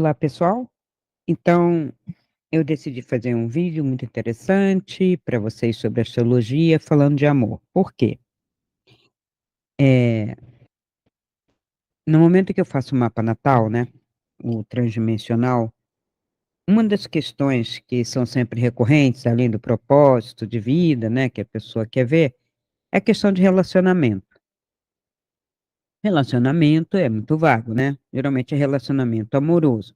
Olá, pessoal. Então, eu decidi fazer um vídeo muito interessante para vocês sobre astrologia, falando de amor. Por quê? Eh, no momento que eu faço o mapa natal, né, o transdimensional, uma das questões que são sempre recorrentes, além do propósito de vida, né, que a pessoa quer ver, é a questão de relacionamento. Relacionamento é muito vago, né? Geralmente é relacionamento amoroso.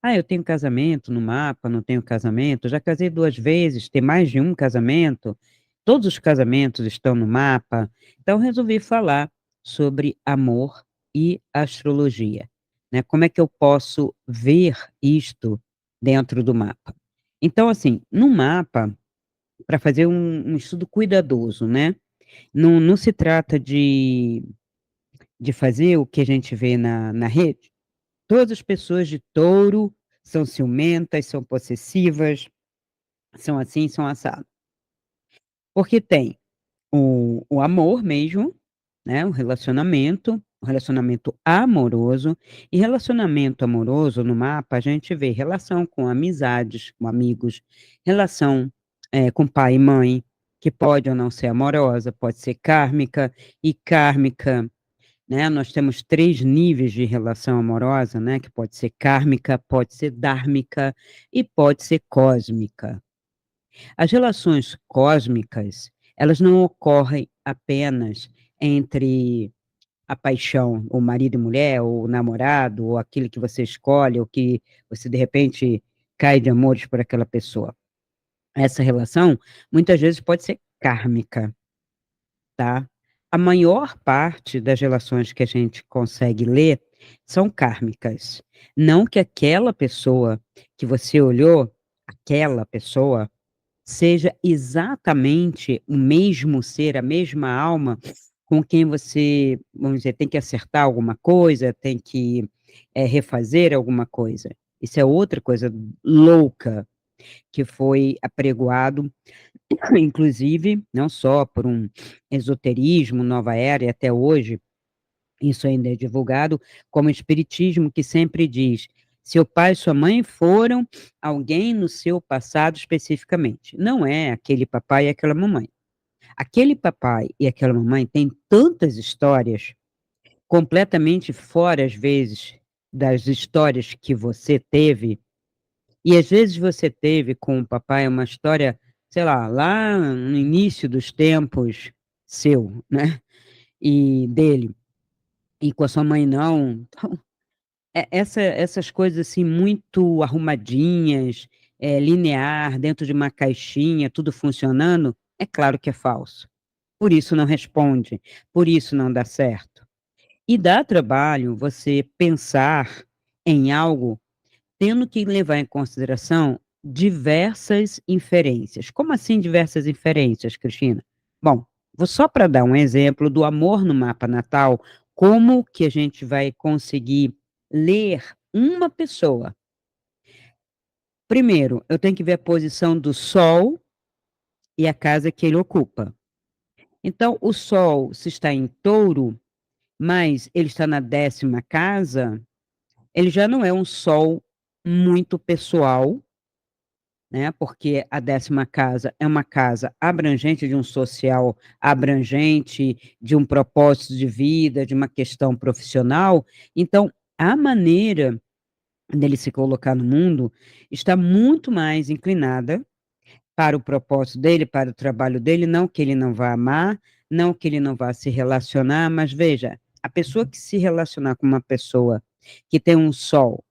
Ah, eu tenho casamento no mapa, não tenho casamento. Já casei 2 vezes, tem mais de um casamento. Todos os casamentos estão no mapa. Então, resolvi falar sobre amor e astrologia, né? Como é que eu posso ver isto dentro do mapa? Então, assim, no mapa, para fazer um estudo cuidadoso, né? Não se trata de fazer o que a gente vê na rede. Todas as pessoas de touro são ciumentas, são possessivas, são assim, são assado. Porque tem o amor mesmo, né, o relacionamento amoroso, e relacionamento amoroso no mapa a gente vê relação com amizades, com amigos, relação, com pai e mãe, que pode ou não ser amorosa, pode ser kármica, e kármica, né, nós temos 3 níveis de relação amorosa, né, que pode ser kármica, pode ser dármica e pode ser cósmica. As relações cósmicas, elas não ocorrem apenas entre a paixão, o marido e mulher, ou o namorado, ou aquele que você escolhe, ou que você de repente cai de amores por aquela pessoa. Essa relação muitas vezes pode ser kármica, tá? A maior parte das relações que a gente consegue ler são kármicas. Não que aquela pessoa que você olhou, aquela pessoa, seja exatamente o mesmo ser, a mesma alma com quem você, vamos dizer, tem que acertar alguma coisa, tem que refazer alguma coisa. Isso é outra coisa louca que foi apregoado, inclusive, não só por um esoterismo, nova era, e até hoje, isso ainda é divulgado, como o espiritismo, que sempre diz: seu pai e sua mãe foram alguém no seu passado especificamente. Não é aquele papai e aquela mamãe. Aquele papai e aquela mamãe têm tantas histórias, completamente fora, às vezes, das histórias que você teve, e às vezes você teve com o papai uma história, sei lá no início dos tempos seu, né, e dele, e com a sua mãe não. Então, essas coisas, assim, muito arrumadinhas, linear, dentro de uma caixinha, tudo funcionando, é claro que é falso. Por isso não responde, por isso não dá certo. E dá trabalho você pensar em algo tendo que levar em consideração diversas inferências. Como assim diversas inferências, Cristina? Bom, vou só para dar um exemplo do amor no mapa natal, como que a gente vai conseguir ler uma pessoa. Primeiro, eu tenho que ver a posição do Sol e a casa que ele ocupa. Então, o Sol, se está em Touro, mas ele está na 10ª casa, ele já não é um Sol muito pessoal, né? Porque a 10ª casa é uma casa abrangente, de um social abrangente, de um propósito de vida, de uma questão profissional. Então, a maneira dele se colocar no mundo está muito mais inclinada para o propósito dele, para o trabalho dele, não que ele não vá amar, não que ele não vá se relacionar, mas veja, a pessoa que se relacionar com uma pessoa que tem um sol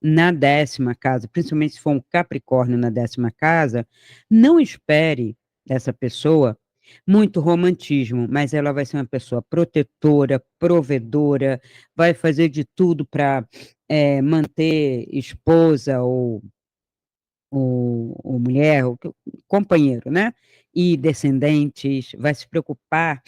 na 10ª casa, principalmente se for um Capricórnio na 10ª casa, não espere dessa pessoa muito romantismo, mas ela vai ser uma pessoa protetora, provedora, vai fazer de tudo para manter esposa ou mulher, ou companheiro, né? E descendentes, vai se preocupar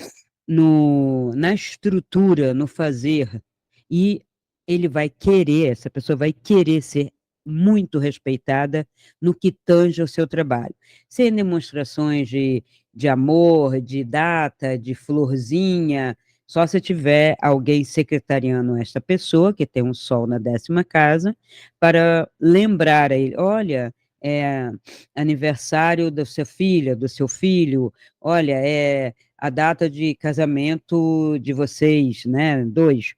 na estrutura, no fazer, e ele vai querer, essa pessoa vai querer ser muito respeitada no que tange ao seu trabalho, sem demonstrações de amor, de data, de florzinha, Só se tiver alguém secretariando esta pessoa, que tem um sol na 10ª casa, para lembrar a ele, olha, é aniversário da sua filha, do seu filho, olha, é a data de casamento de vocês, né, dois,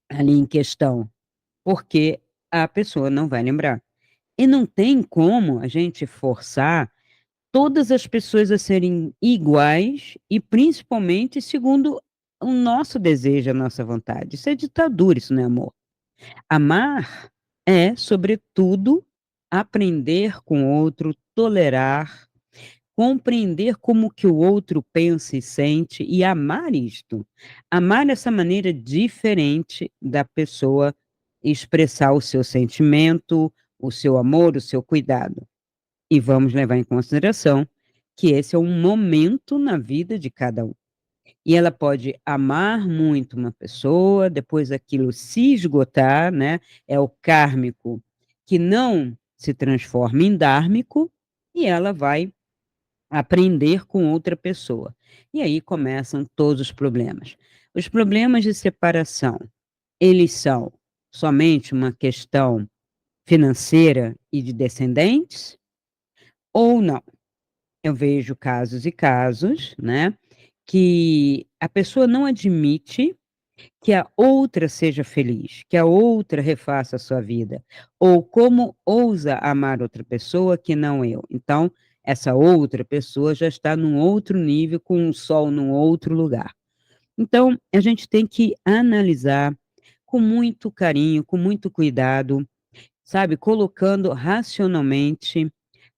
ali em questão, porque a pessoa não vai lembrar. E não tem como a gente forçar todas as pessoas a serem iguais e principalmente segundo o nosso desejo, a nossa vontade. Isso é ditadura, isso não é amor. Amar é, sobretudo, aprender com o outro, tolerar, compreender como que o outro pensa e sente e amar isto. Amar essa maneira diferente da pessoa expressar o seu sentimento, o seu amor, o seu cuidado. E vamos levar em consideração que esse é um momento na vida de cada um. E ela pode amar muito uma pessoa, depois aquilo se esgotar, né? É o kármico que não se transforma em dármico, e ela vai aprender com outra pessoa. E aí começam todos os problemas. Os problemas de separação, eles são somente uma questão financeira e de descendentes ou não? Eu vejo casos e casos, né, que a pessoa não admite que a outra seja feliz, que a outra refaça a sua vida, ou como ousa amar outra pessoa que não eu. Então, essa outra pessoa já está num outro nível, com o sol num outro lugar. Então, a gente tem que analisar com muito carinho, com muito cuidado, sabe, colocando racionalmente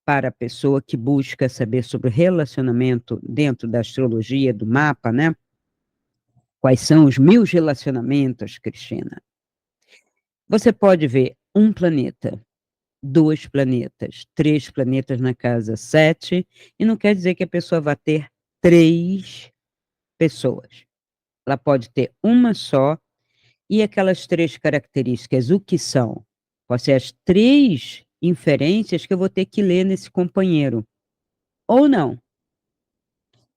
para a pessoa que busca saber sobre relacionamento dentro da astrologia, do mapa, né? Quais são os meus relacionamentos, Cristina? Você pode ver um planeta, dois planetas, três planetas na casa 7, e não quer dizer que a pessoa vai ter três pessoas. Ela pode ter uma só, e aquelas três características, o que são? Pode ser as três inferências que eu vou ter que ler nesse companheiro, ou não.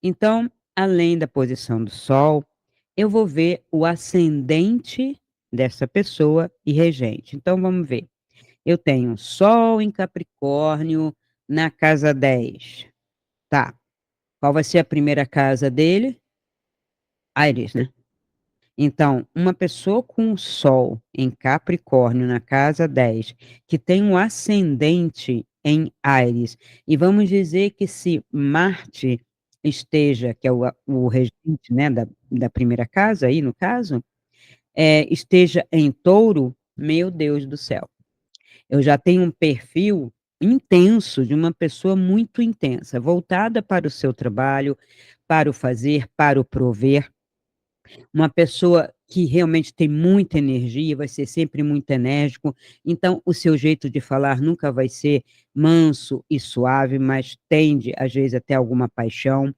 Então, além da posição do Sol, eu vou ver o ascendente dessa pessoa e regente. Então, vamos ver. Eu tenho Sol em Capricórnio na casa 10. Tá. Qual vai ser a primeira casa dele? Áries, né? Então, uma pessoa com o Sol em Capricórnio na casa 10, que tem um ascendente em Áries, e vamos dizer que se Marte esteja, que é o regente, né, da primeira casa aí, no caso, esteja em Touro, meu Deus do céu. Eu já tenho um perfil intenso, de uma pessoa muito intensa, voltada para o seu trabalho, para o fazer, para o prover, uma pessoa que realmente tem muita energia, vai ser sempre muito enérgico, então o seu jeito de falar nunca vai ser manso e suave, mas tende, às vezes, até alguma paixão,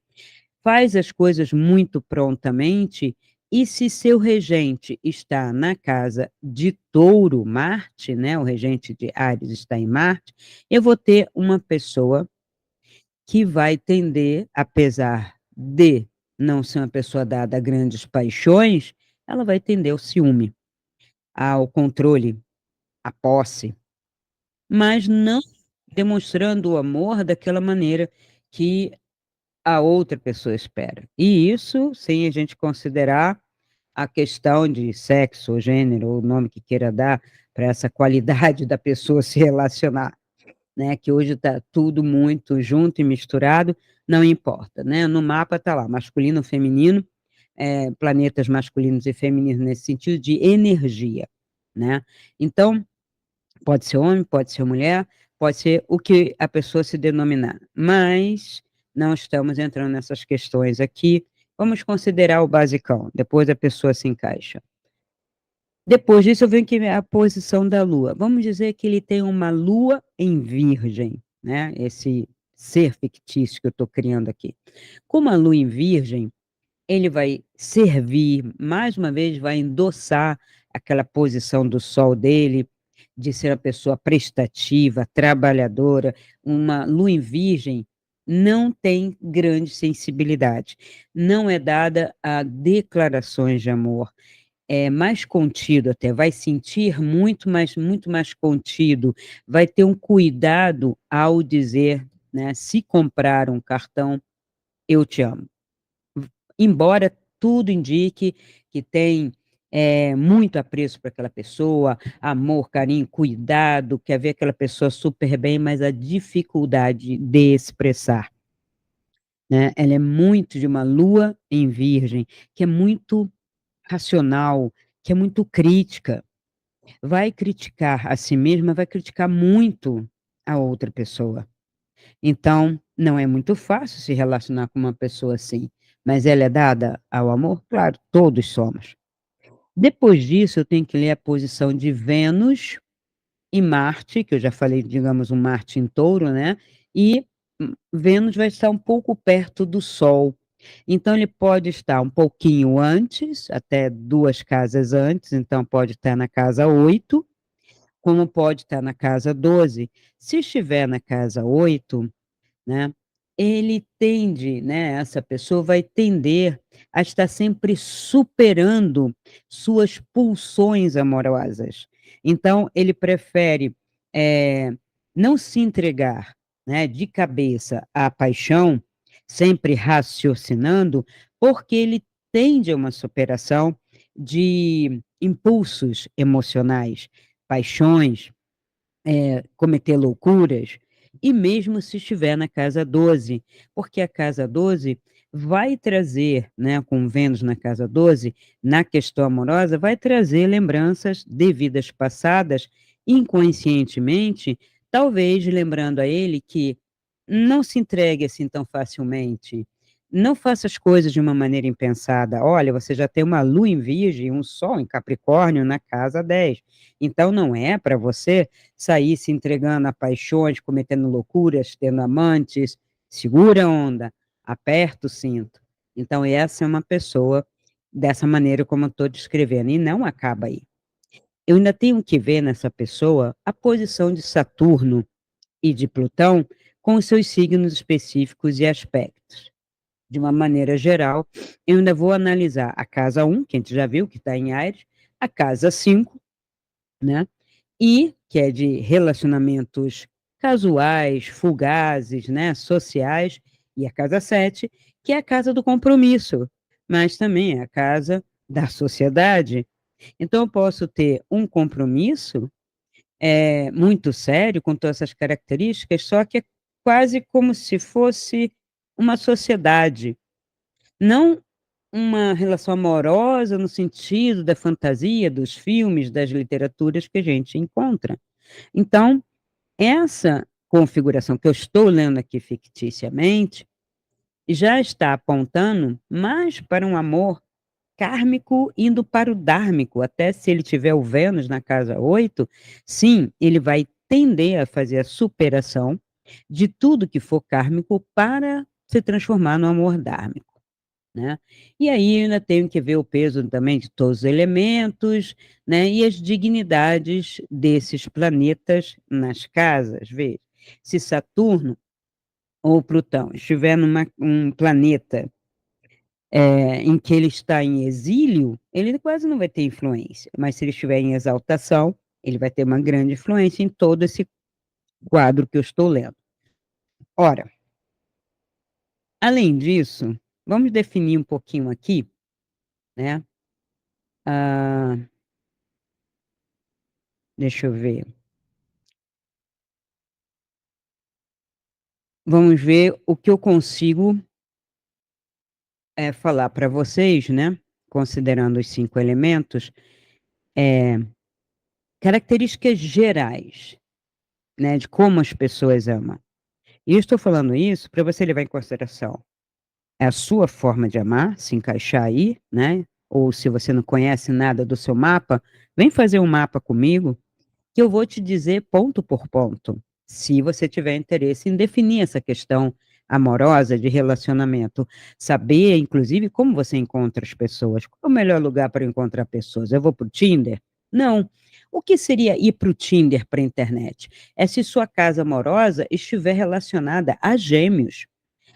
faz as coisas muito prontamente, e se seu regente está na casa de Touro, Marte, né, o regente de Áries está em Marte, eu vou ter uma pessoa que vai tender, apesar de não ser uma pessoa dada a grandes paixões, ela vai tender ao ciúme, ao controle, à posse, mas não demonstrando o amor daquela maneira que a outra pessoa espera. E isso sem a gente considerar a questão de sexo, ou gênero, ou o nome que queira dar para essa qualidade da pessoa se relacionar, né, que hoje está tudo muito junto e misturado, não importa, né? No mapa está lá, masculino, feminino, planetas masculinos e femininos nesse sentido de energia, né? Então, pode ser homem, pode ser mulher, pode ser o que a pessoa se denominar, mas não estamos entrando nessas questões aqui, vamos considerar o basicão, depois a pessoa se encaixa. Depois disso, eu venho aqui a posição da Lua. Vamos dizer que ele tem uma Lua em Virgem, né? Esse ser fictício que eu estou criando aqui. Como a Lua em Virgem, ele vai servir, mais uma vez, vai endossar aquela posição do Sol dele, de ser uma pessoa prestativa, trabalhadora. Uma Lua em Virgem não tem grande sensibilidade, não é dada a declarações de amor, é mais contido até, vai sentir muito mais contido, vai ter um cuidado ao dizer, né, se comprar um cartão, eu te amo. Embora tudo indique que tem muito apreço para aquela pessoa, amor, carinho, cuidado, quer ver aquela pessoa super bem, mas a dificuldade de expressar, né? Ela é muito de uma lua em virgem, que é muito racional, que é muito crítica, vai criticar a si mesma, vai criticar muito a outra pessoa. Então, não é muito fácil se relacionar com uma pessoa assim, mas ela é dada ao amor? Claro, todos somos. Depois disso, eu tenho que ler a posição de Vênus e Marte, que eu já falei, digamos, um Marte em touro, né? E Vênus vai estar um pouco perto do Sol. Então, ele pode estar um pouquinho antes, até 2 casas antes, então pode estar na casa 8, como pode estar na casa 12. Se estiver na casa 8, né, ele tende, né, essa pessoa vai tender a estar sempre superando suas pulsões amorosas. Então, ele prefere não se entregar, né, de cabeça à paixão, sempre raciocinando, porque ele tende a uma superação de impulsos emocionais, paixões, cometer loucuras, e mesmo se estiver na casa 12, porque a casa 12 vai trazer, né, com Vênus na casa 12, na questão amorosa, vai trazer lembranças de vidas passadas, inconscientemente, talvez lembrando a ele que não se entregue assim tão facilmente, não faça as coisas de uma maneira impensada. Olha, você já tem uma lua em virgem, um sol em Capricórnio na casa 10. Então não é para você sair se entregando a paixões, cometendo loucuras, tendo amantes. Segura a onda, aperta o cinto. Então essa é uma pessoa dessa maneira como eu estou descrevendo, e não acaba aí. Eu ainda tenho que ver nessa pessoa a posição de Saturno e de Plutão com os seus signos específicos e aspectos. De uma maneira geral, eu ainda vou analisar a casa 1, que a gente já viu, que está em Áries, a casa 5, né? E que é de relacionamentos casuais, fugazes, né, sociais, e a casa 7, que é a casa do compromisso, mas também é a casa da sociedade. Então, eu posso ter um compromisso muito sério, com todas essas características, só que é quase como se fosse uma sociedade, não uma relação amorosa no sentido da fantasia, dos filmes, das literaturas que a gente encontra. Então, essa configuração que eu estou lendo aqui ficticiamente já está apontando mais para um amor kármico indo para o dármico, até se ele tiver o Vênus na casa 8, sim, ele vai tender a fazer a superação de tudo que for kármico para se transformar no amor dármico, né? E aí eu ainda tenho que ver o peso também de todos os elementos, né? E as dignidades desses planetas nas casas. Veja, se Saturno ou Plutão estiver num planeta em que ele está em exílio, ele quase não vai ter influência, mas se ele estiver em exaltação, ele vai ter uma grande influência em todo esse quadro que eu estou lendo. Ora, além disso, vamos definir um pouquinho aqui, né? Ah, deixa eu ver. Vamos ver o que eu consigo falar para vocês, né? Considerando os 5 elementos, características gerais, né? De como as pessoas amam. E eu estou falando isso para você levar em consideração a sua forma de amar, se encaixar aí, né? Ou se você não conhece nada do seu mapa, vem fazer um mapa comigo, que eu vou te dizer ponto por ponto, se você tiver interesse em definir essa questão amorosa de relacionamento, saber, inclusive, como você encontra as pessoas. Qual é o melhor lugar para encontrar pessoas? Eu vou para o Tinder? Não. O que seria ir para o Tinder para a internet? É se sua casa amorosa estiver relacionada a gêmeos.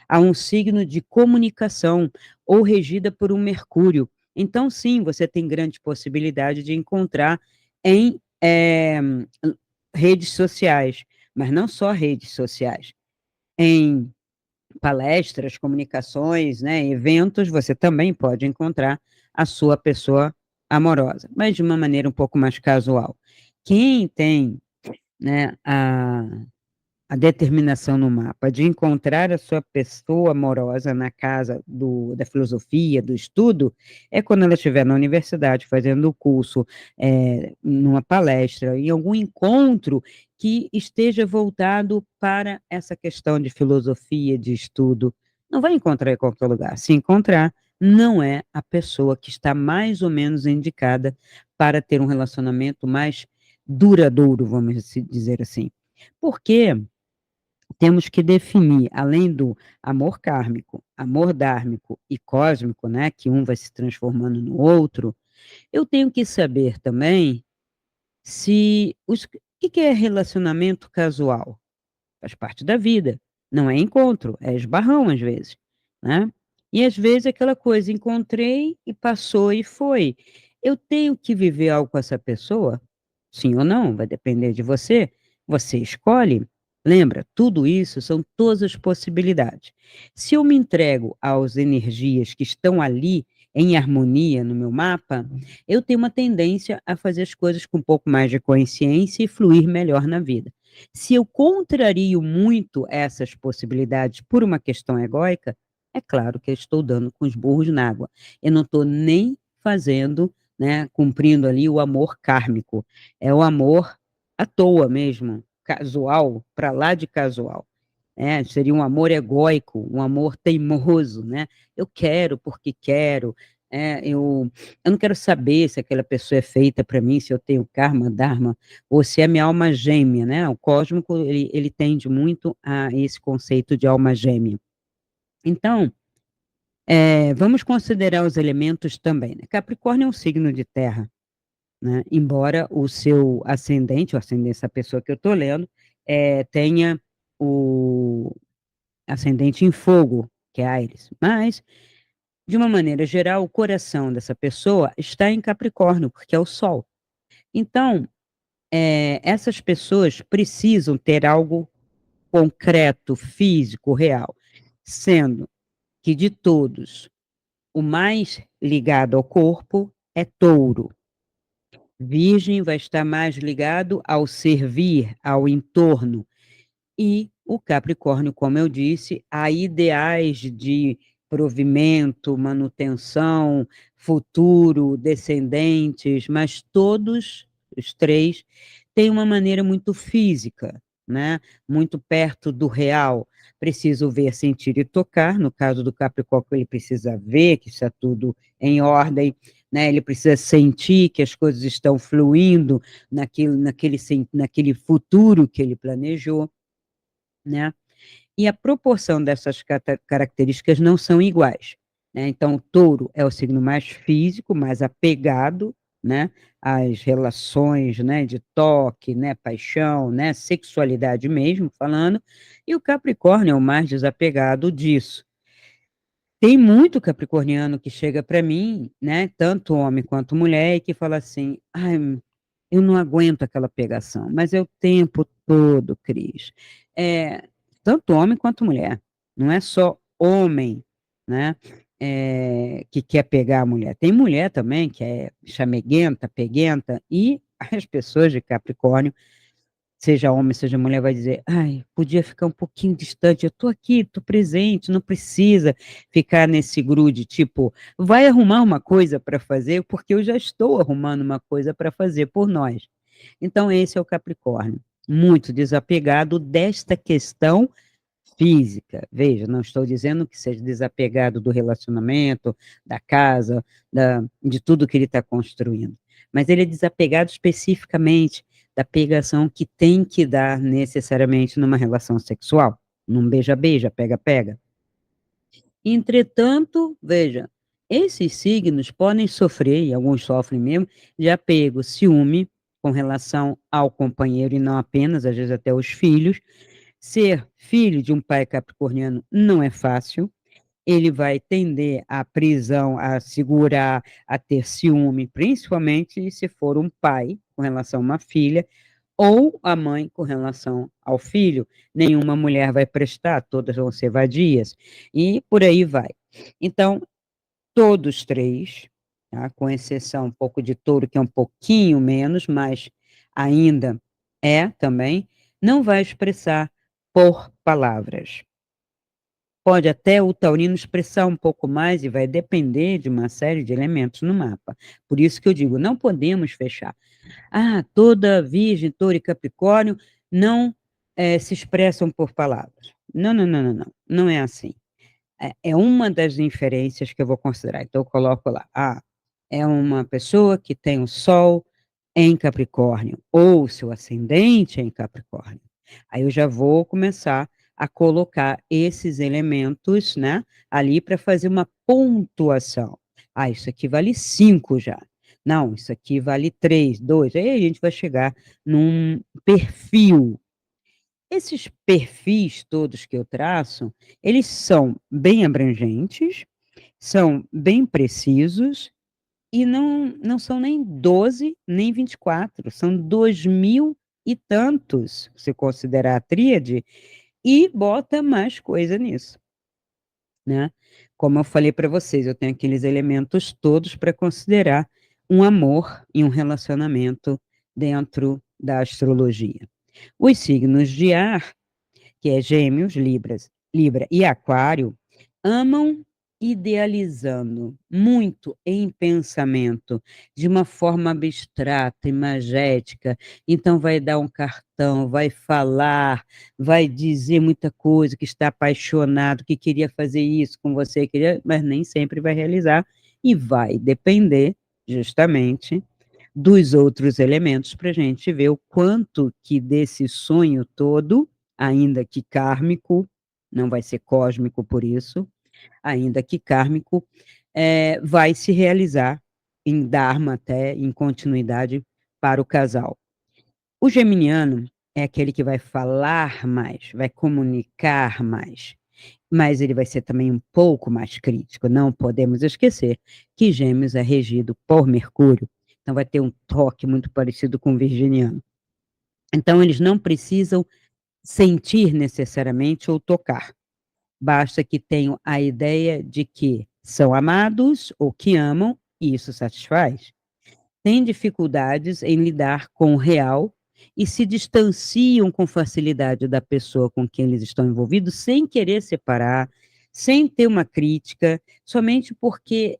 a um signo de comunicação ou regida por um Mercúrio. Então, sim, você tem grande possibilidade de encontrar em redes sociais, mas não só redes sociais, em palestras, comunicações, né, eventos, você também pode encontrar a sua pessoa amorosa, mas de uma maneira um pouco mais casual. Quem tem, né, a determinação no mapa de encontrar a sua pessoa amorosa na casa da filosofia, do estudo, é quando ela estiver na universidade fazendo o curso, numa palestra, em algum encontro que esteja voltado para essa questão de filosofia, de estudo. Não vai encontrar em qualquer lugar. Se encontrar, não é a pessoa que está mais ou menos indicada para ter um relacionamento mais duradouro, vamos dizer assim. Porque temos que definir, além do amor kármico, amor dármico e cósmico, né, que um vai se transformando no outro, eu tenho que saber também se o que é relacionamento casual. Faz parte da vida, não é encontro, é esbarrão às vezes, né? E às vezes aquela coisa, encontrei e passou e foi. Eu tenho que viver algo com essa pessoa? Sim ou não? Vai depender de você. Você escolhe. Lembra, tudo isso são todas as possibilidades. Se eu me entrego às energias que estão ali em harmonia no meu mapa, eu tenho uma tendência a fazer as coisas com um pouco mais de consciência e fluir melhor na vida. Se eu contrario muito essas possibilidades por uma questão egóica, é claro que eu estou dando com os burros na água. Eu não estou nem fazendo, né, cumprindo ali o amor kármico. É o amor à toa mesmo, casual, para lá de casual. Seria um amor egóico, um amor teimoso, né? Eu quero porque quero, eu não quero saber se aquela pessoa é feita para mim, se eu tenho karma, dharma, ou se é minha alma gêmea, né? O cósmico, ele tende muito a esse conceito de alma gêmea. Então, vamos considerar os elementos também, né? Capricórnio é um signo de terra, né? Embora o seu ascendente, o ascendente dessa pessoa que eu estou lendo, tenha o ascendente em fogo, que é Áries, mas de uma maneira geral, o coração dessa pessoa está em Capricórnio, porque é o Sol. Então, essas pessoas precisam ter algo concreto, físico, real, sendo que de todos, o mais ligado ao corpo é Touro. Virgem vai estar mais ligado ao servir, ao entorno. E o Capricórnio, como eu disse, há ideais de provimento, manutenção, futuro, descendentes, mas todos os três têm uma maneira muito física, né? Muito perto do real. Preciso ver, sentir e tocar. No caso do Capricórnio, ele precisa ver que está tudo em ordem, né? Ele precisa sentir que as coisas estão fluindo naquele futuro que ele planejou, né? E a proporção dessas características não são iguais, né? Então, o touro é o signo mais físico, mais apegado, né, às relações, né, de toque, né, paixão, né, sexualidade mesmo, falando, e o Capricórnio é o mais desapegado disso. Tem muito capricorniano que chega para mim, né, tanto homem quanto mulher, e que fala assim, ai, eu não aguento aquela pegação, mas é o tempo todo, Cris. Tanto homem quanto mulher. Não é só homem, né? Que quer pegar a mulher. Tem mulher também que é chameguenta, peguenta, e as pessoas de Capricórnio, seja homem, seja mulher, vai dizer, ai, podia ficar um pouquinho distante, eu tô aqui, tô presente, não precisa ficar nesse grude, tipo, vai arrumar uma coisa para fazer, porque eu já estou arrumando uma coisa para fazer por nós. Então, esse é o Capricórnio, muito desapegado desta questão física. Veja, não estou dizendo que seja desapegado do relacionamento, da casa, de tudo que ele está construindo, mas ele é desapegado especificamente da pegação que tem que dar necessariamente numa relação sexual, num beija-beija, pega-pega. Entretanto, veja, esses signos podem sofrer, e alguns sofrem mesmo, de apego, ciúme com relação ao companheiro e não apenas, às vezes até os filhos, Ser filho de um pai capricorniano não é fácil, ele vai tender à prisão, a segurar, a ter ciúme, principalmente se for um pai com relação a uma filha, ou a mãe com relação ao filho. Nenhuma mulher vai prestar, todas vão ser vadias, e por aí vai. Então, todos três, tá? Com exceção um pouco de touro, que é um pouquinho menos, mas ainda é também, não vai expressar por palavras. Pode até o taurino expressar um pouco mais e vai depender de uma série de elementos no mapa. Por isso que eu digo, não podemos fechar. Ah, toda Virgem, Touro e Capricórnio não se expressam por palavras. Não, não, não, não, não. Não é assim. É uma das inferências que eu vou considerar. Então, eu coloco lá. Ah, é uma pessoa que tem o Sol em Capricórnio, ou seu ascendente em Capricórnio. Aí eu já vou começar a colocar esses elementos, né, ali para fazer uma pontuação. Ah, isso aqui vale 5 já. Não, isso aqui vale 3, 2. Aí a gente vai chegar num perfil. Esses perfis todos que eu traço, eles são bem abrangentes, são bem precisos, e não são nem 12, nem 24, são 2000 e tantos, se considerar a tríade, e bota mais coisa nisso, né? Como eu falei para vocês, eu tenho aqueles elementos todos para considerar um amor e um relacionamento dentro da astrologia. Os signos de ar, que é Gêmeos, Libra e Aquário, amam idealizando muito em pensamento, de uma forma abstrata, imagética. Então, vai dar um cartão, vai falar, vai dizer muita coisa, que está apaixonado, que queria fazer isso com você, queria, mas nem sempre vai realizar, e vai depender, justamente, dos outros elementos para a gente ver o quanto que desse sonho todo, ainda que kármico, não vai ser cósmico por isso, ainda que kármico, vai se realizar em Dharma até, em continuidade para o casal. O geminiano é aquele que vai falar mais, vai comunicar mais, mas ele vai ser também um pouco mais crítico. Não podemos esquecer que Gêmeos é regido por Mercúrio, então vai ter um toque muito parecido com o virginiano. Então, eles não precisam sentir necessariamente ou tocar. Basta que tenham a ideia de que são amados ou que amam, e isso satisfaz. Têm dificuldades em lidar com o real e se distanciam com facilidade da pessoa com quem eles estão envolvidos, sem querer separar, sem ter uma crítica, somente porque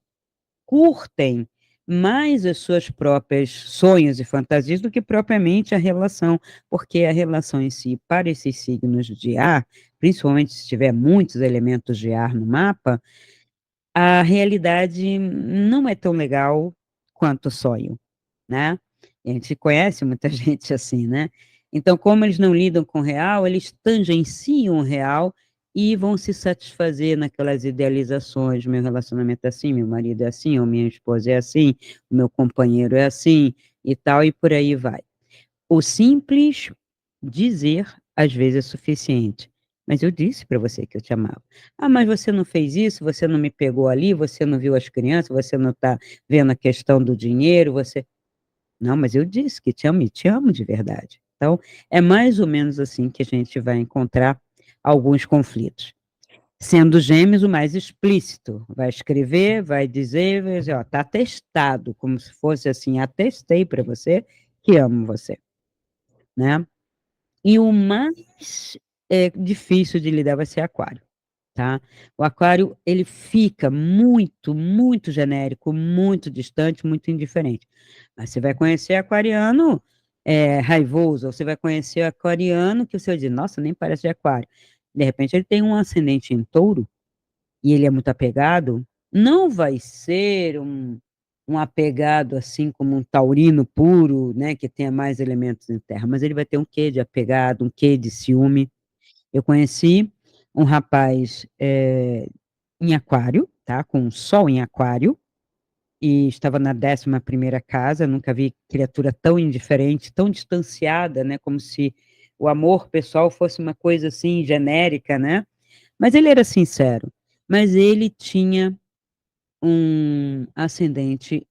curtem mais as suas próprias sonhos e fantasias do que propriamente a relação, porque a relação em si, para esses signos de ar, principalmente se tiver muitos elementos de ar no mapa, a realidade não é tão legal quanto o sonho, né? A gente conhece muita gente assim, né? Então, como eles não lidam com o real, eles tangenciam o real e vão se satisfazer naquelas idealizações, meu relacionamento é assim, meu marido é assim, ou minha esposa é assim, o meu companheiro é assim, e tal, e por aí vai. O simples dizer, às vezes, é suficiente. Mas eu disse para você que eu te amava. Ah, mas você não fez isso, você não me pegou ali, você não viu as crianças, você não está vendo a questão do dinheiro, você. Não, mas eu disse que te amo e te amo de verdade. Então, é mais ou menos assim que a gente vai encontrar alguns conflitos. Sendo Gêmeos o mais explícito, vai escrever, vai dizer, vai dizer, ó, tá atestado, como se fosse assim, atestei para você que amo você, né? E o mais difícil de lidar vai ser Aquário, tá? O Aquário, ele fica muito, muito genérico, muito distante, muito indiferente. Mas você vai conhecer aquariano raivoso, ou você vai conhecer aquariano que você vai dizer, nossa, nem parece de Aquário. De repente, ele tem um ascendente em touro, e ele é muito apegado, não vai ser um apegado assim como um taurino puro, né, que tenha mais elementos em terra, mas ele vai ter um quê de apegado, um quê de ciúme. Eu conheci um rapaz em aquário, tá, com um sol em aquário, e estava na 11ª casa, nunca vi criatura tão indiferente, tão distanciada, né, como se o amor pessoal fosse uma coisa assim genérica, né? Mas ele era sincero. Mas ele tinha um ascendente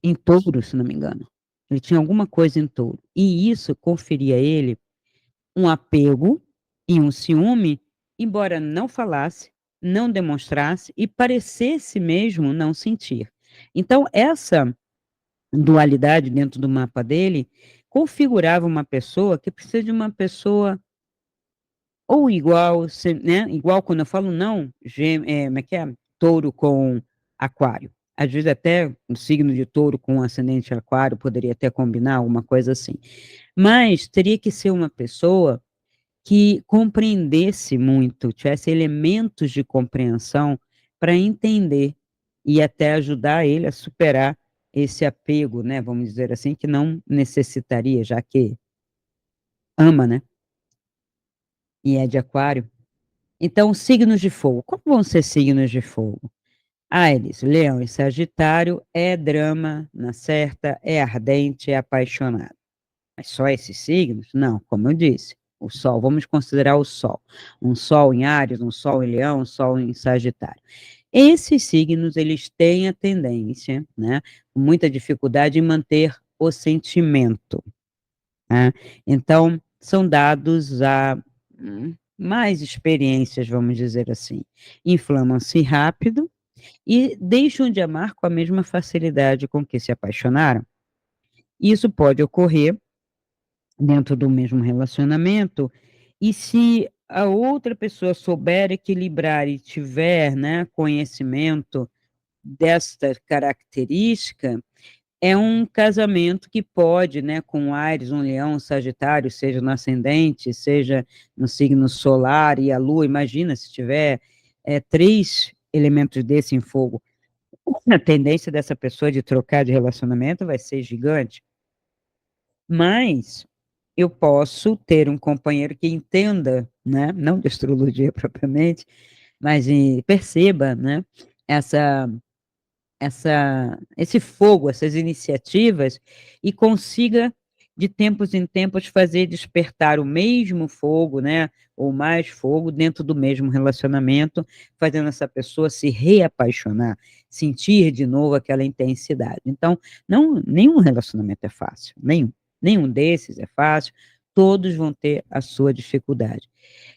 em touro, se não me engano. Ele tinha alguma coisa em touro. E isso conferia a ele um apego e um ciúme, embora não falasse, não demonstrasse e parecesse mesmo não sentir. Então, essa dualidade dentro do mapa dele configurava uma pessoa que precisa de uma pessoa ou igual, né? Igual quando eu falo não, como é que é? Touro com aquário. Às vezes até o signo de touro com ascendente aquário poderia até combinar, alguma coisa assim. Mas teria que ser uma pessoa que compreendesse muito, tivesse elementos de compreensão para entender e até ajudar ele a superar esse apego, né? Vamos dizer assim, que não necessitaria, já que ama, né? E é de aquário. Então, signos de fogo. Como vão ser signos de fogo? Áries, Leão e Sagitário é drama, na certa, é ardente, é apaixonado. Mas só esses signos? Não, como eu disse, o Sol, vamos considerar o Sol. Um Sol em Áries, um Sol em Leão, um Sol em Sagitário. Esses signos, eles têm a tendência, né, com muita dificuldade em manter o sentimento, né? Então, são dados a mais experiências, vamos dizer assim. Inflamam-se rápido e deixam de amar com a mesma facilidade com que se apaixonaram. Isso pode ocorrer dentro do mesmo relacionamento, e se a outra pessoa souber equilibrar e tiver, né, conhecimento desta característica, é um casamento que pode, né, com Áries, um Leão, um Sagitário, seja no ascendente, seja no signo solar e a Lua, imagina se tiver três elementos desse em fogo, a tendência dessa pessoa de trocar de relacionamento vai ser gigante, mas eu posso ter um companheiro que entenda, né, não de astrologia propriamente, mas perceba, né, essa esse fogo, essas iniciativas, e consiga, de tempos em tempos, fazer despertar o mesmo fogo, né, ou mais fogo dentro do mesmo relacionamento, fazendo essa pessoa se reapaixonar, sentir de novo aquela intensidade. Então, não, nenhum relacionamento é fácil, nenhum desses é fácil, todos vão ter a sua dificuldade.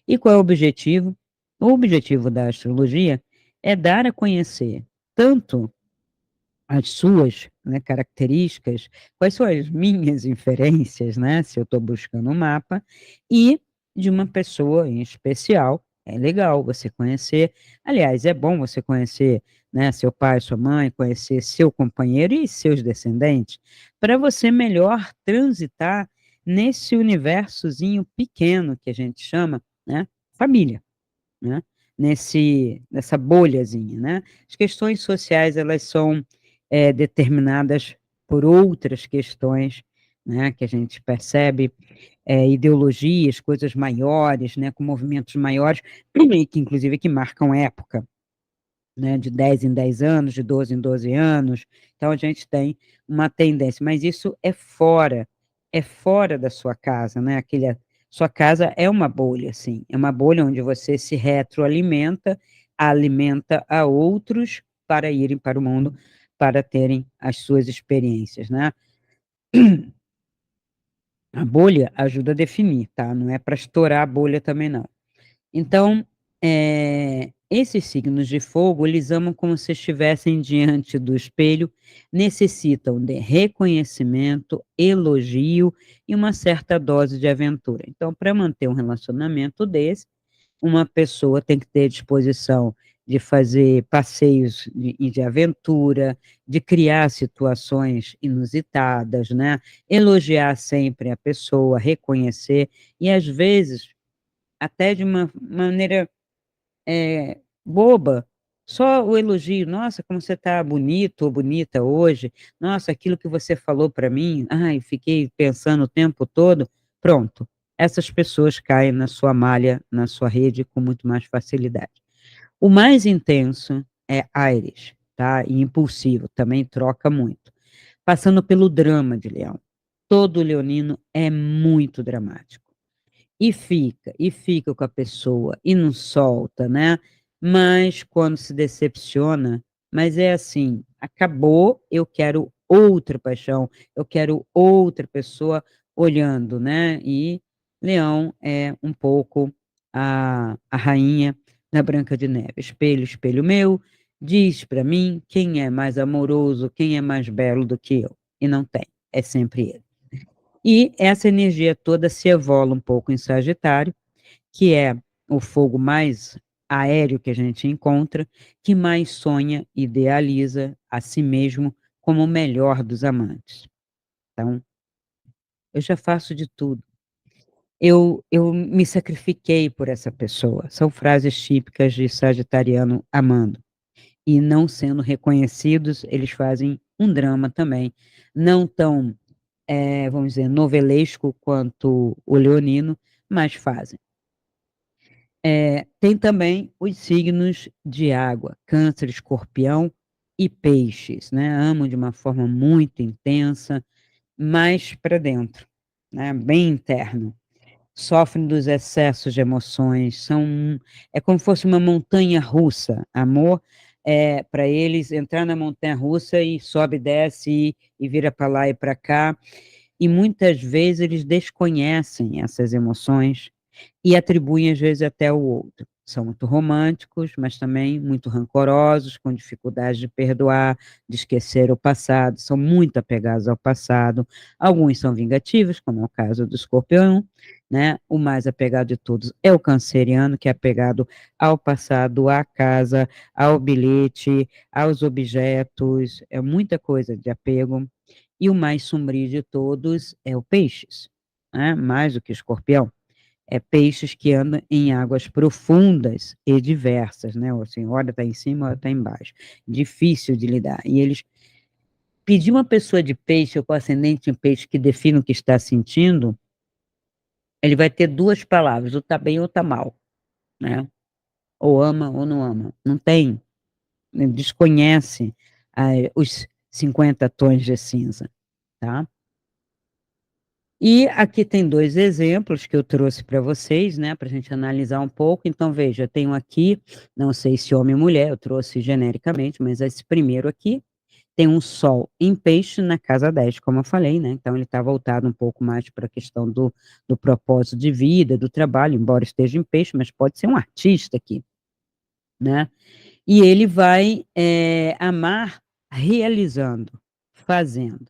E qual é o objetivo? O objetivo da astrologia é dar a conhecer tanto as suas, né, características, quais são as minhas inferências, né, se eu estou buscando um mapa, e de uma pessoa em especial, é legal você conhecer, aliás, é bom você conhecer, né, seu pai, sua mãe, conhecer seu companheiro e seus descendentes, para você melhor transitar nesse universozinho pequeno que a gente chama, né, família, né, nessa bolhazinha, né? As questões sociais, elas são determinadas por outras questões, né, que a gente percebe, ideologias, coisas maiores, né, com movimentos maiores, e que inclusive que marcam época, né, de 10 em 10 anos, de 12 em 12 anos, então a gente tem uma tendência, mas isso é fora da sua casa, né, sua casa é uma bolha, sim, é uma bolha onde você se retroalimenta, alimenta a outros para irem para o mundo, para terem as suas experiências, né? A bolha ajuda a definir, tá? Não é para estourar a bolha também, não. Então, esses signos de fogo, eles amam como se estivessem diante do espelho, necessitam de reconhecimento, elogio e uma certa dose de aventura. Então, para manter um relacionamento desse, uma pessoa tem que ter disposição de fazer passeios de aventura, de criar situações inusitadas, né? Elogiar sempre a pessoa, reconhecer, e às vezes até de uma maneira boba, só o elogio, nossa, como você está bonito ou bonita hoje, nossa, aquilo que você falou para mim, ai, fiquei pensando o tempo todo, pronto, essas pessoas caem na sua malha, na sua rede com muito mais facilidade. O mais intenso é Ares, tá? E impulsivo, também troca muito. Passando pelo drama de Leão. todo leonino é muito dramático. E fica com a pessoa, e não solta, né? Mas quando se decepciona, mas é assim, acabou, eu quero outra paixão, eu quero outra pessoa olhando, né? E Leão é um pouco a rainha da Branca de Neve. Espelho, espelho meu, diz para mim quem é mais amoroso, quem é mais belo do que eu. E não tem, é sempre ele. E essa energia toda se evola um pouco em Sagitário, que é o fogo mais aéreo que a gente encontra, que mais sonha, idealiza a si mesmo como o melhor dos amantes. Então, eu já faço de tudo. Eu me sacrifiquei por essa pessoa. São frases típicas de sagitariano amando. E não sendo reconhecidos, eles fazem um drama também. Não tão, vamos dizer, novelesco quanto o leonino, mas fazem. Tem também os signos de água, Câncer, Escorpião e Peixes, né? Amam de uma forma muito intensa, mais para dentro, né? Bem interno. Sofrem dos excessos de emoções, é como se fosse uma montanha russa. Amor é para eles entrar na montanha russa e sobe, desce e vira para lá e para cá. E muitas vezes eles desconhecem essas emoções e atribuem, às vezes, até ao outro. São muito românticos, mas também muito rancorosos, com dificuldade de perdoar, de esquecer o passado, são muito apegados ao passado. Alguns são vingativos, como é o caso do escorpião, né? O mais apegado de todos é o canceriano, que é apegado ao passado, à casa, ao bilhete, aos objetos, é muita coisa de apego. E o mais sombrio de todos é o peixes, né? Mais do que o escorpião. É peixes que andam em águas profundas e diversas, né? Ou assim, hora está em cima, hora está embaixo. Difícil de lidar. E eles pedir uma pessoa de peixe ou com ascendente em peixe que defina o que está sentindo, ele vai ter duas palavras, ou está bem ou está mal, né? Ou ama ou não ama. Não tem, né? Desconhece os 50 tons de cinza, tá? E aqui tem dois exemplos que eu trouxe para vocês, né, para a gente analisar um pouco. Então, veja, eu tenho aqui, não sei se homem ou mulher, eu trouxe genericamente, mas esse primeiro aqui tem um Sol em peixe na casa 10, como eu falei, né? Então, ele está voltado um pouco mais para a questão do propósito de vida, do trabalho, embora esteja em peixe, mas pode ser um artista aqui, né? E ele vai amar realizando, fazendo.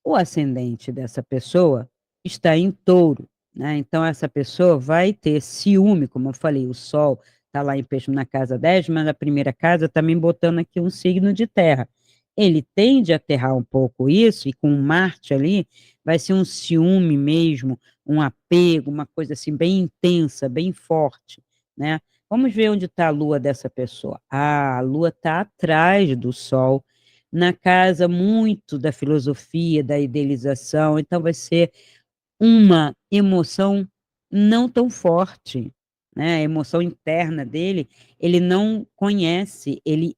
O ascendente dessa pessoa está em touro, né? Então, essa pessoa vai ter ciúme, como eu falei, o Sol está lá em peixe na casa 10, mas a primeira casa também botando aqui um signo de terra. Ele tende a aterrar um pouco isso, e com Marte ali, vai ser um ciúme mesmo, um apego, uma coisa assim bem intensa, bem forte, né? Vamos ver onde está a lua dessa pessoa. Ah, a lua está atrás do Sol, na casa muito da filosofia, da idealização, então vai ser uma emoção não tão forte, né? A emoção interna dele, ele não conhece, ele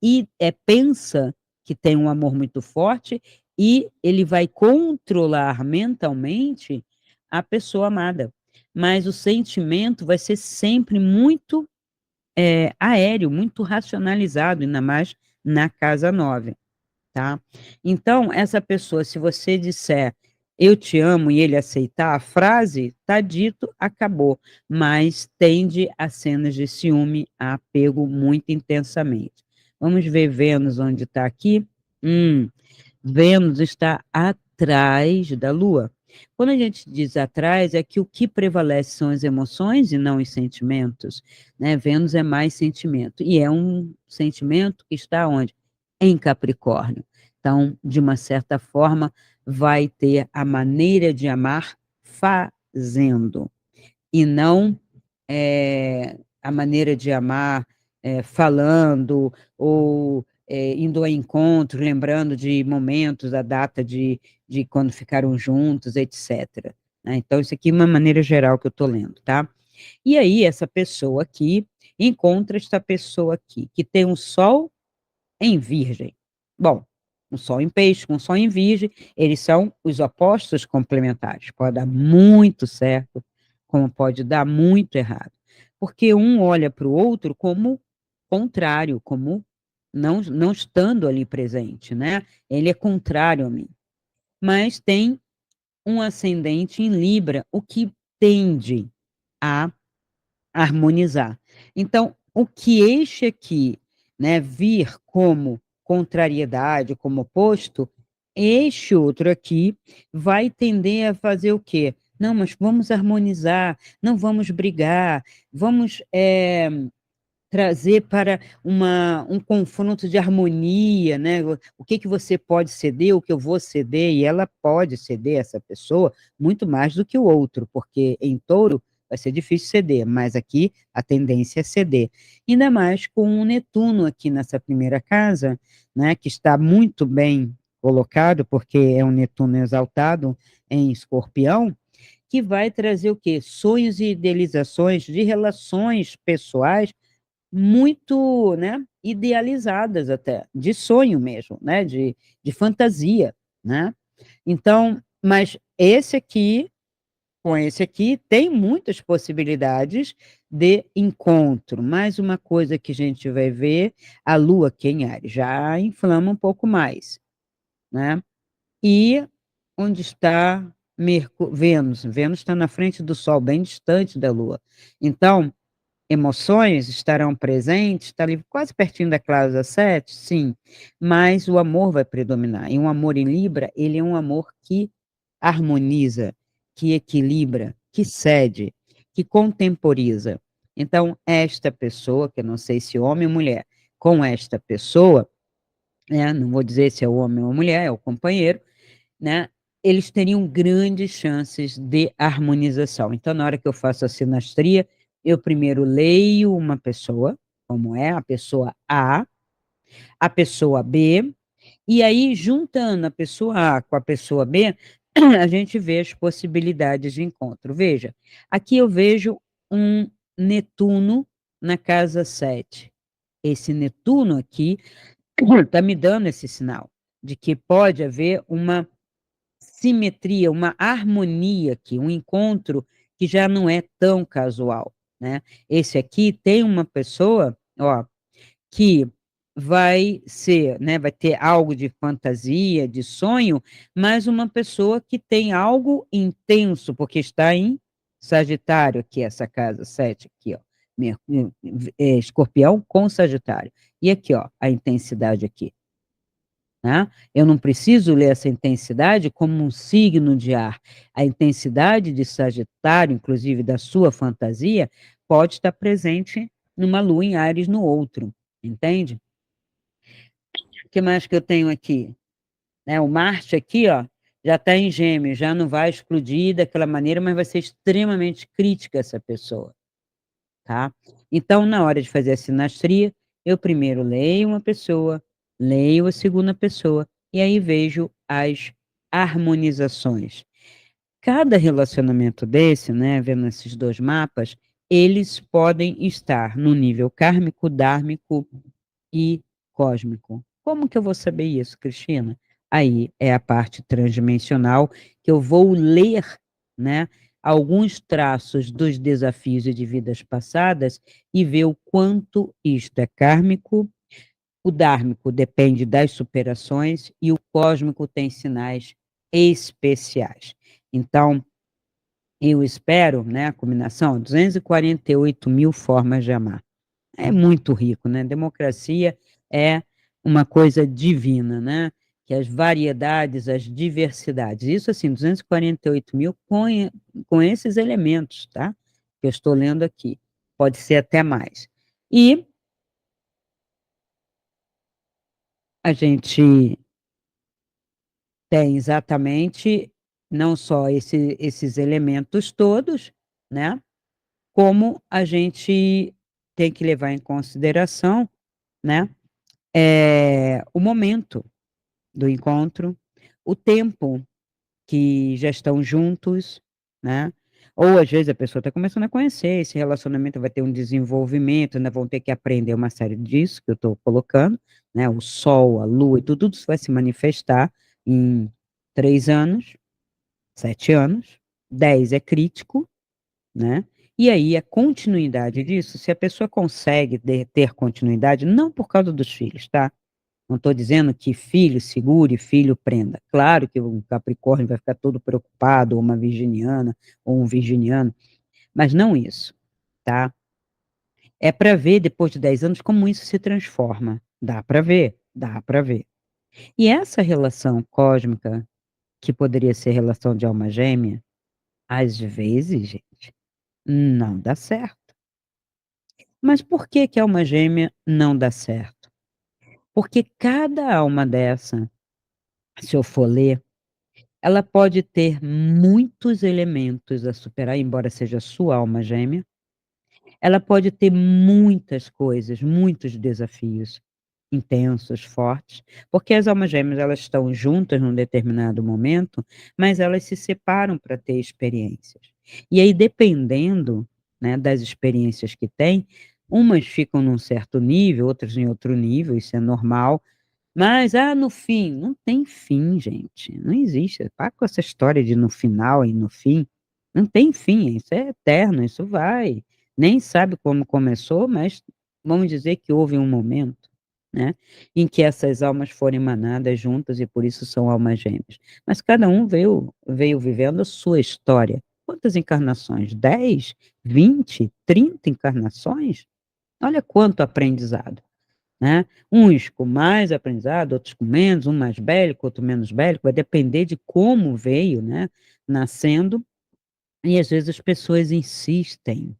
pensa que tem um amor muito forte e ele vai controlar mentalmente a pessoa amada, mas o sentimento vai ser sempre muito aéreo, muito racionalizado, ainda mais na casa 9. Tá? Então, essa pessoa, se você disser eu te amo e ele aceitar a frase, tá dito, acabou. Mas tende a cenas de ciúme, a apego muito intensamente. Vamos ver Vênus onde está aqui? Vênus está atrás da Lua. Quando a gente diz atrás, é que o que prevalece são as emoções e não os sentimentos, né? Vênus é mais sentimento, e é um sentimento que está onde? Em Capricórnio. Então, de uma certa forma, vai ter a maneira de amar fazendo, e não a maneira de amar falando ou indo ao encontro, lembrando de momentos, a data de quando ficaram juntos, etc. Né? Então, isso aqui é uma maneira geral que eu estou lendo, tá? E aí, essa pessoa aqui encontra esta pessoa aqui, que tem um Sol em Virgem. Bom, um Sol em Peixe com um Sol em Virgem, eles são os opostos complementares. Pode dar muito certo, como pode dar muito errado. Porque um olha para o outro como contrário, como não estando ali presente, né? Ele é contrário a mim. Mas tem um ascendente em Libra, o que tende a harmonizar. Então, o que este aqui, né, vir como contrariedade, como oposto, este outro aqui vai tender a fazer o quê? Não, mas vamos harmonizar, não vamos brigar, vamos trazer para um confronto de harmonia, né? O que que você pode ceder, o que eu vou ceder, e ela pode ceder essa pessoa muito mais do que o outro, porque em touro vai ser difícil ceder, mas aqui a tendência é ceder. Ainda mais com o Netuno aqui nessa primeira casa, né? Que está muito bem colocado, porque é um Netuno exaltado em Escorpião, que vai trazer o quê? Sonhos e idealizações de relações pessoais muito, né, idealizadas até, de sonho mesmo, né, de fantasia, né? Então, mas esse aqui, com esse aqui, tem muitas possibilidades de encontro. Mais uma coisa que a gente vai ver, a Lua aqui em Áries já inflama um pouco mais, né? E onde está Vênus? Vênus está na frente do Sol, bem distante da Lua. Então, emoções estarão presentes, está ali quase pertinho da casa 7, sim, mas o amor vai predominar. E um amor em Libra, ele é um amor que harmoniza, que equilibra, que cede, que contemporiza. Então, esta pessoa, que eu não sei se homem ou mulher, com esta pessoa, né, não vou dizer se é homem ou mulher, é o companheiro, né, eles teriam grandes chances de harmonização. Então, na hora que eu faço a sinastria, eu primeiro leio uma pessoa, como é a pessoa B, e aí, juntando a pessoa A com a pessoa B, a gente vê as possibilidades de encontro. Veja, aqui eu vejo um Netuno na casa 7. Esse Netuno aqui está me dando esse sinal de que pode haver uma simetria, uma harmonia aqui, um encontro que já não é tão casual, né? Esse aqui tem uma pessoa, ó, que vai ser, né, vai ter algo de fantasia, de sonho, mas uma pessoa que tem algo intenso, porque está em Sagitário, aqui essa casa 7 aqui, ó, Escorpião com Sagitário. E aqui, ó, a intensidade aqui. Né? Eu não preciso ler essa intensidade como um signo de ar. A intensidade de Sagitário, inclusive da sua fantasia, pode estar presente numa lua em Áries no outro, entende? O que mais que eu tenho aqui? Né, o Marte aqui, ó, já está em Gêmeos, já não vai explodir daquela maneira, mas vai ser extremamente crítica essa pessoa, tá? Então, na hora de fazer a sinastria, eu primeiro leio uma pessoa, leio a segunda pessoa, e aí vejo as harmonizações. Cada relacionamento desse, né, vendo esses dois mapas, eles podem estar no nível kármico, dármico e cósmico. Como que eu vou saber isso, Cristina? Aí é a parte transdimensional que eu vou ler, né, alguns traços dos desafios e de vidas passadas e ver o quanto isto é kármico. O dármico depende das superações e o cósmico tem sinais especiais. Então, eu espero, né, a combinação, 248 mil formas de amar. É muito rico, né? Democracia é uma coisa divina, né? Que as variedades, as diversidades, isso assim, 248 mil com esses elementos, tá? Que eu estou lendo aqui. Pode ser até mais. E a gente tem exatamente não só esses elementos todos, né? Como a gente tem que levar em consideração, né? O momento do encontro, o tempo que já estão juntos, né? Ou às vezes a pessoa está começando a conhecer, esse relacionamento vai ter um desenvolvimento, né? Vão ter que aprender uma série disso que eu estou colocando, né? O sol, a lua e tudo isso vai se manifestar em 3 anos, 7 anos, 10 é crítico, né? E aí a continuidade disso, se a pessoa consegue ter continuidade, não por causa dos filhos, tá? Não estou dizendo que filho segure, filho prenda. Claro que um Capricórnio vai ficar todo preocupado, ou uma virginiana, ou um virginiano, mas não isso, tá? É para ver depois de 10 anos como isso se transforma. Dá para ver, dá para ver. E essa relação cósmica, que poderia ser relação de alma gêmea, às vezes, gente, não dá certo. Mas por que que a alma gêmea não dá certo? Porque cada alma dessa, se eu for ler, ela pode ter muitos elementos a superar, embora seja sua alma gêmea. Ela pode ter muitas coisas, muitos desafios intensos, fortes, porque as almas gêmeas elas estão juntas num determinado momento, mas elas se separam para ter experiências. E aí, dependendo, né, das experiências que têm, umas ficam num certo nível, outras em outro nível, isso é normal, mas, no fim, não tem fim, gente. Não existe. Para com essa história de no final e no fim. Não tem fim. Isso é eterno. Isso vai. Nem sabe como começou, mas vamos dizer que houve um momento, né, em que essas almas foram emanadas juntas e por isso são almas gêmeas. Mas cada um veio vivendo a sua história. Quantas encarnações? 10, 20, 30 encarnações? Olha quanto aprendizado, né? Uns com mais aprendizado, outros com menos, um mais bélico, outro menos bélico, vai depender de como veio, né, nascendo, e às vezes as pessoas insistem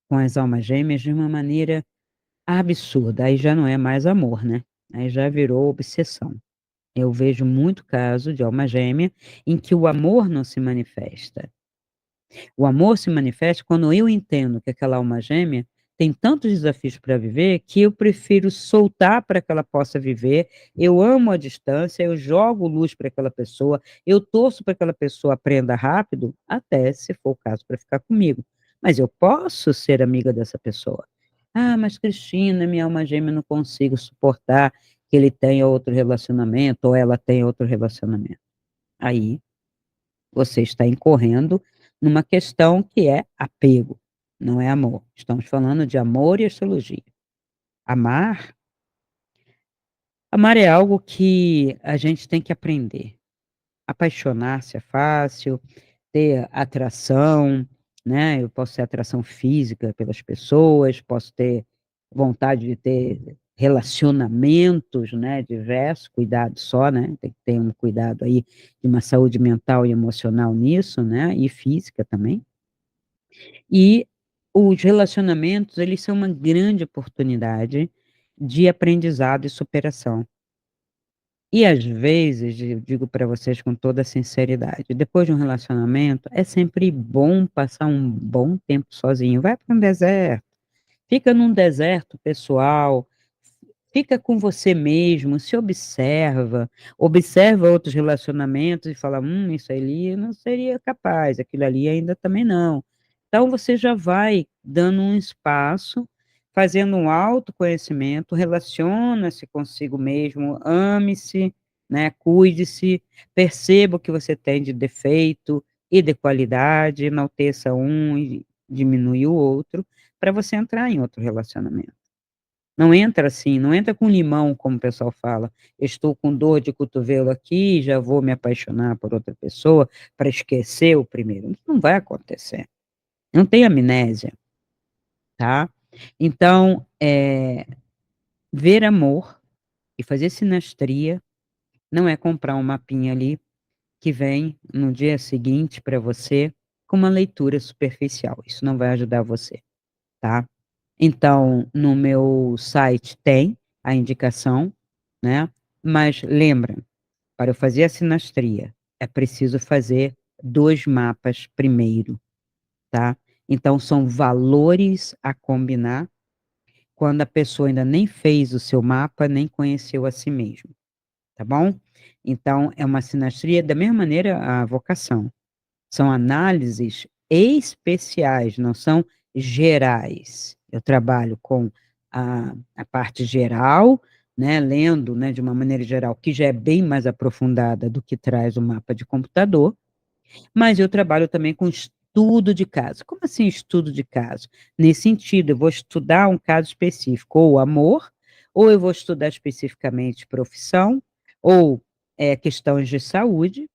com as almas gêmeas de uma maneira absurda, aí já não é mais amor, né? Aí já virou obsessão. Eu vejo muito caso de alma gêmea em que o amor não se manifesta. O amor se manifesta quando eu entendo que aquela alma gêmea tem tantos desafios para viver que eu prefiro soltar para que ela possa viver. Eu amo a distância, eu jogo luz para aquela pessoa, eu torço para que aquela pessoa aprenda rápido, até, se for o caso, para ficar comigo. Mas eu posso ser amiga dessa pessoa. Mas Cristina, minha alma gêmea, não consigo suportar que ele tenha outro relacionamento ou ela tenha outro relacionamento. Aí você está incorrendo numa questão que é apego, não é amor. Estamos falando de amor e astrologia. Amar, amar é algo que a gente tem que aprender. Apaixonar-se é fácil, ter atração, né? Eu posso ter atração física pelas pessoas, posso ter vontade de ter relacionamentos, né, diversos, cuidado só, né? Tem que ter um cuidado aí de uma saúde mental e emocional nisso, né? E física também. E os relacionamentos, eles são uma grande oportunidade de aprendizado e superação. E às vezes, eu digo para vocês com toda sinceridade, depois de um relacionamento, é sempre bom passar um bom tempo sozinho. Vai para um deserto, fica num deserto pessoal, fica com você mesmo, se observa, observa outros relacionamentos e fala, isso ali eu não seria capaz, aquilo ali ainda também não. Então você já vai dando um espaço, fazendo um autoconhecimento, relaciona-se consigo mesmo, ame-se, né, cuide-se, perceba o que você tem de defeito e de qualidade, enalteça um e diminui o outro, para você entrar em outro relacionamento. Não entra assim, não entra com limão, como o pessoal fala. Estou com dor de cotovelo aqui, já vou me apaixonar por outra pessoa para esquecer o primeiro. Isso não vai acontecer. Não tem amnésia, tá? Então, ver amor e fazer sinastria não é comprar um mapinha ali que vem no dia seguinte para você com uma leitura superficial. Isso não vai ajudar você, tá? Então, no meu site tem a indicação, né? Mas lembra, para eu fazer a sinastria, é preciso fazer 2 mapas primeiro, tá? Então, são valores a combinar quando a pessoa ainda nem fez o seu mapa, nem conheceu a si mesmo, tá bom? Então, é uma sinastria, da mesma maneira a vocação. São análises especiais, não são gerais. Eu trabalho com a parte geral, né, lendo, né, de uma maneira geral, que já é bem mais aprofundada do que traz o mapa de computador, mas eu trabalho também com estudo de caso. Como assim estudo de caso? Nesse sentido, eu vou estudar um caso específico, ou amor, ou eu vou estudar especificamente profissão, ou questões de saúde.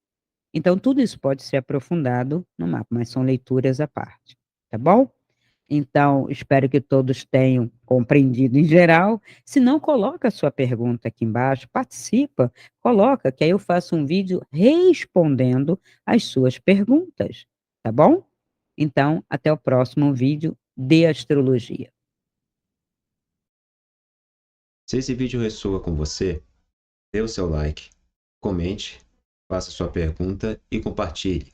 Então, tudo isso pode ser aprofundado no mapa, mas são leituras à parte, tá bom? Então, espero que todos tenham compreendido em geral. Se não, coloca a sua pergunta aqui embaixo, participa, coloca, que aí eu faço um vídeo respondendo as suas perguntas, tá bom? Então, até o próximo vídeo de astrologia. Se esse vídeo ressoa com você, dê o seu like, comente, faça sua pergunta e compartilhe.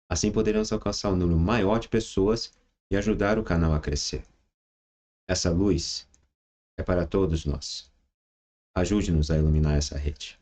Assim poderemos alcançar um número maior de pessoas e ajudar o canal a crescer. Essa luz é para todos nós. Ajude-nos a iluminar essa rede.